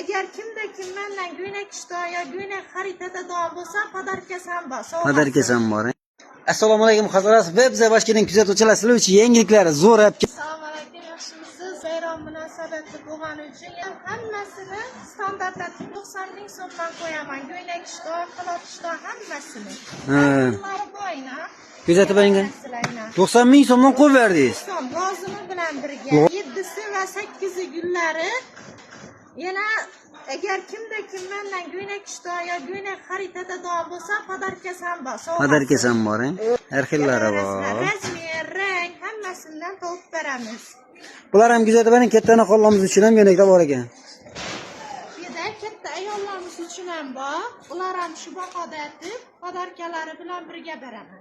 Agar kimda kim mendan go'ynak ishton yo go'ynak xaritada davom bo'lsa, podarkasam bor. Podarkasam bor. Assalomu alaykum hazrat. Web zabashkining kuzatuvchilar sizlar uchun yengiliklari zo'r olib keldim. Assalomu alaykum, yaxshimisiz? Bayram munosabati bo'lgani uchun hammasini standartlatib 90 ming so'mdan qo'yaman. Go'ynak ishton, xalot ishton hammasini. Pullari boyna. Kuzatib olingan 90 ming so'mdan qo'yib berdingiz. Rozimi bilan birga 7si va 8si gullari. Yana agar kimda kim mendan go'ynak ishton yo go'ynak xaritada davom bo'lsa, podarkasam bor. Podarkasam bor, har xillari bor. Razmer, rang hammasidan topib beramiz. Bular ham kuzatib oling, katta qo'llarimiz uchun ham go'ynaklar bor ekan. Buyerda katta ayollarimiz uchun ham bor. Ular ham shu bahoda aytib, podarkalari bilan birga beraman.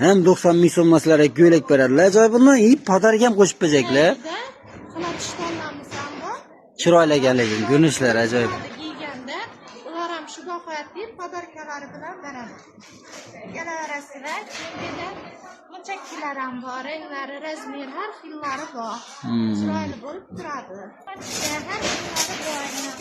Ham 90 ming so'mmaslarga go'ylak beradilar. Ajoyib bundan podarka ham qo'shib beracaklar. Xalot ishtonlarimiz ham bor. Chiroyli ekanligi, ko'rinishlari ajoyib. Kiyganda ular ham shu bahoda deb podarkalari bilan beraman. Galaverasizlar, kengida muchakkilar ham bor, ranglari, razmer har xillari bor. Chiroyli bo'lib turadi. Har xillari bor.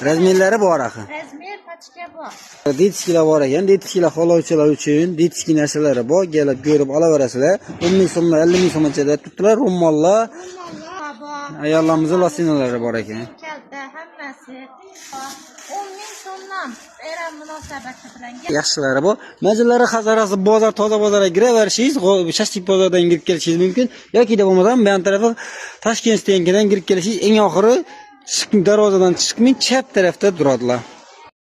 Razmerlari bor axir. Razmer pachka bor. Detskilar bor ekan, detskilar xolovchilar uchun detski narsalari bor, kelib ko'rib olaverasizlar. 10 ming so'mdan 50 ming so'mgacha tutdilar, ro'mollar. Ayollarimiz losinalari bor ekan. Kalta hammasi 10 ming so'mdan bayram munosabati bilan. Yaxshilari bor. Majallari Hazarasi bozor, toza bozorga kiraverishingiz, Shashtik bozordan kirib kelishingiz mumkin yoki da bo'lmasa bu tarafı Toshkent stenkidan kirib kelishingiz eng oxiri darvozadan chiqmay chap tarafda turadilar.